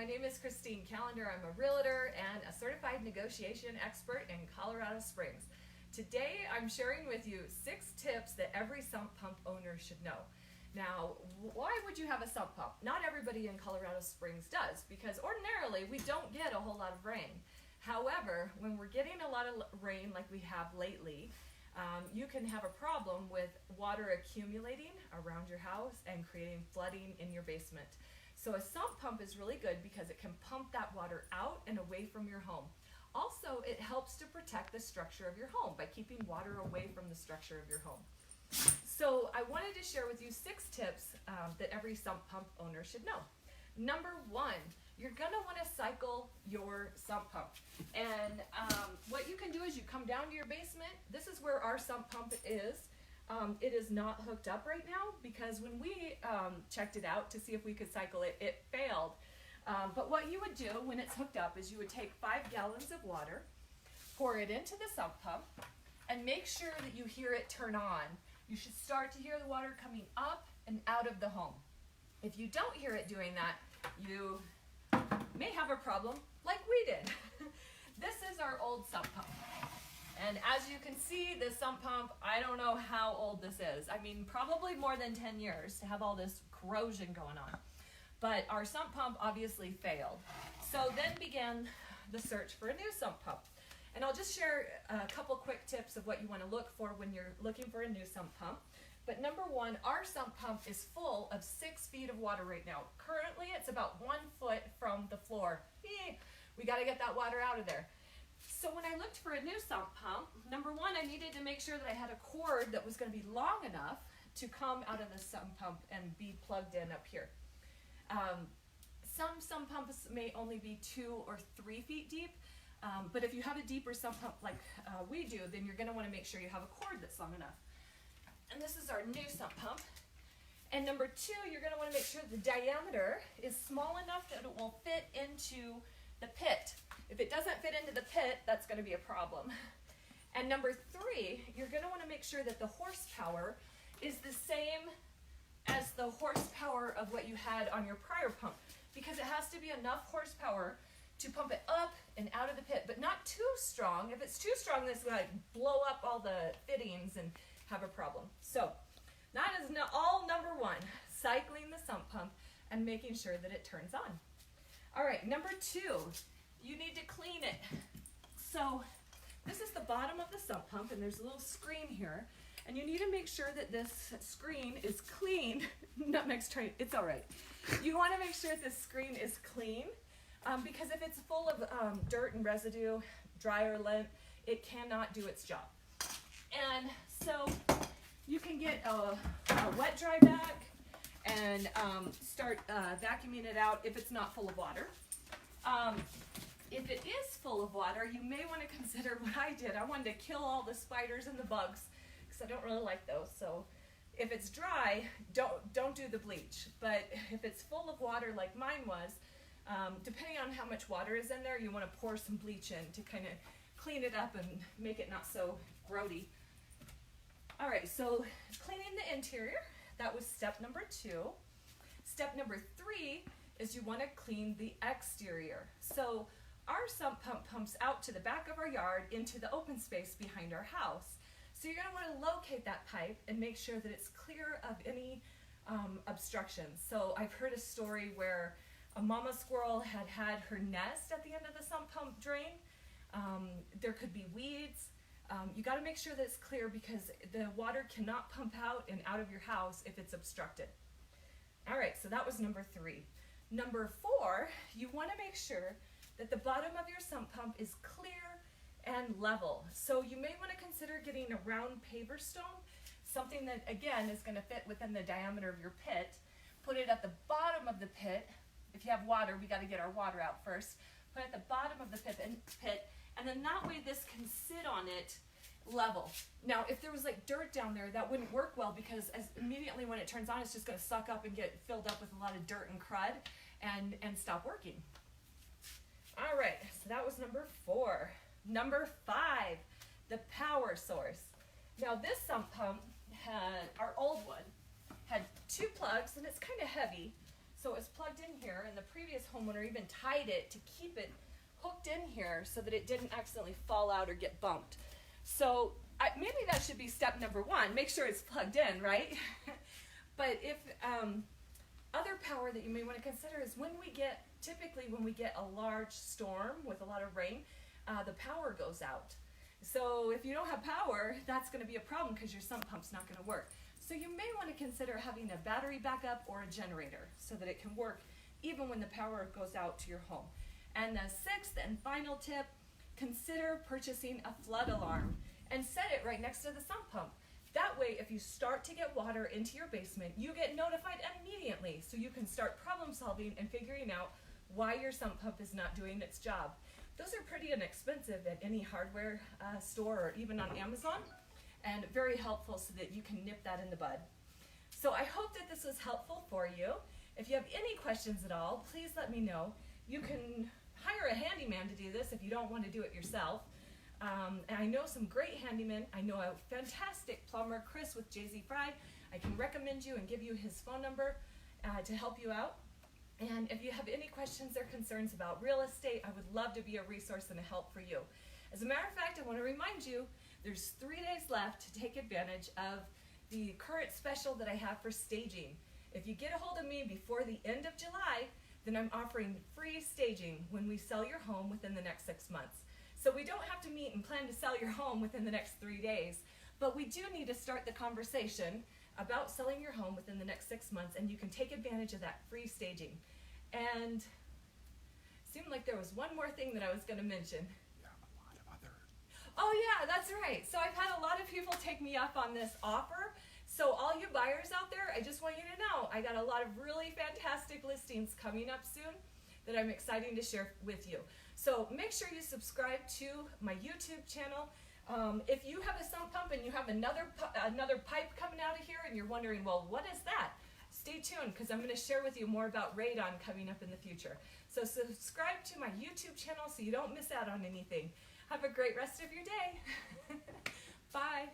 My name is Christine Callender. I'm a realtor and a certified negotiation expert in Colorado Springs. Today I'm sharing with you 6 tips that every sump pump owner should know. Now, why would you have a sump pump? Not everybody in Colorado Springs does, because ordinarily we don't get a whole lot of rain. However, when we're getting a lot of rain like we have lately, you can have a problem with water accumulating around your house and creating flooding in your basement. So a sump pump is really good because it can pump that water out and away from your home. Also, it helps to protect the structure of your home by keeping water away from the structure of your home. So I wanted to share with you 6 tips that every sump pump owner should know. Number 1, you're gonna wanna cycle your sump pump. And what you can do is you come down to your basement. This is where our sump pump is. It is not hooked up right now because when we checked it out to see if we could cycle it, it failed. But what you would do when it's hooked up is you would take 5 gallons of water, pour it into the sump pump, and make sure that you hear it turn on. You should start to hear the water coming up and out of the home. If you don't hear it doing that, you may have a problem like we did. This is our old sump pump. And as you can see, this sump pump, I don't know how old this is. I mean, probably more than 10 years to have all this corrosion going on. But our sump pump obviously failed. So then began the search for a new sump pump. And I'll just share a couple quick tips of what you want to look for when you're looking for a new sump pump. But number 1, our sump pump is full of 6 feet of water right now. Currently, it's about 1 foot from the floor. We got to get that water out of there. So when I looked for a new sump pump, number 1, I needed to make sure that I had a cord that was going to be long enough to come out of the sump pump and be plugged in up here. Some sump pumps may only be 2 or 3 feet deep, but if you have a deeper sump pump like we do, then you're going to want to make sure you have a cord that's long enough. And this is our new sump pump. And number 2, you're going to want to make sure the diameter is small enough that it will fit into the pit. If it doesn't fit into the pit, that's going to be a problem. And number 3, you're going to want to make sure that the horsepower is the same as the horsepower of what you had on your prior pump, because it has to be enough horsepower to pump it up and out of the pit, but not too strong. If it's too strong, this will blow up all the fittings and have a problem. So that is all number 1, cycling the sump pump and making sure that it turns on. All right, number 2, you need to clean it. So this is the bottom of the sump pump, and there's a little screen here, and you need to make sure that this screen is clean. Nutmeg's trying, it's all right. You want to make sure that this screen is clean, because if it's full of dirt and residue, dryer lint, it cannot do its job. And so you can get a wet dry vac and start vacuuming it out if it's not full of water. If it is full of water, you may want to consider what I did. I wanted to kill all the spiders and the bugs because I don't really like those. So if it's dry, don't do the bleach. But if it's full of water like mine was, depending on how much water is in there, you want to pour some bleach in to kind of clean it up and make it not so grody. All right, so cleaning the interior, that was step number 2. Step number 3 is you want to clean the exterior. So our sump pump pumps out to the back of our yard into the open space behind our house. So you're going to want to locate that pipe and make sure that it's clear of any obstructions. So I've heard a story where a mama squirrel had her nest at the end of the sump pump drain. There could be weeds. You got to make sure that it's clear because the water cannot pump out and out of your house if it's obstructed. All right, so that was number 3. Number 4, you want to make sure that the bottom of your sump pump is clear and level. So you may want to consider getting a round paver stone, something that again is going to fit within the diameter of your pit. Put it at the bottom of the pit. If you have water, we got to get our water out first. Put it at the bottom of the pit, and then that way this can sit on it level. Now, if there was like dirt down there, that wouldn't work well because immediately when it turns on, it's just going to suck up and get filled up with a lot of dirt and crud and stop working. All right, so that was number 4. Number 5, the power source. Now this sump pump our old one, had 2 plugs and it's kind of heavy. So it's plugged in here, and the previous homeowner even tied it to keep it hooked in here so that it didn't accidentally fall out or get bumped. So maybe that should be step number one. Make sure it's plugged in, right? But if other power that you may want to consider is typically when we get a large storm with a lot of rain, the power goes out. So if you don't have power, that's going to be a problem because your sump pump's not going to work. So you may want to consider having a battery backup or a generator so that it can work even when the power goes out to your home. And the sixth and final tip, consider purchasing a flood alarm and set it right next to the sump pump. That way, if you start to get water into your basement, you get notified immediately so you can start problem solving and figuring out why your sump pump is not doing its job. Those are pretty inexpensive at any hardware store or even on Amazon, and very helpful so that you can nip that in the bud. So I hope that this was helpful for you. If you have any questions at all, please let me know. You can hire a handyman to do this if you don't want to do it yourself. And I know some great handymen. I know a fantastic plumber, Chris with JZ Fry. I can recommend you and give you his phone number to help you out. And if you have any questions or concerns about real estate, I would love to be a resource and a help for you. As a matter of fact, I want to remind you, there's 3 days left to take advantage of the current special that I have for staging. If you get a hold of me before the end of July, then I'm offering free staging when we sell your home within the next 6 months. So we don't have to meet and plan to sell your home within the next 3 days, but we do need to start the conversation about selling your home within the next 6 months, and you can take advantage of that free staging. And it seemed like there was one more thing that I was going to mention. Yeah, a lot of other. Oh yeah, that's right. So I've had a lot of people take me up on this offer. So all you buyers out there, I just want you to know, I got a lot of really fantastic listings coming up soon that I'm excited to share with you. So make sure you subscribe to my YouTube channel. If you have a sump pump and you have another pipe coming out of here and you're wondering, well, what is that? Stay tuned because I'm going to share with you more about radon coming up in the future. So subscribe to my YouTube channel so you don't miss out on anything. Have a great rest of your day. Bye.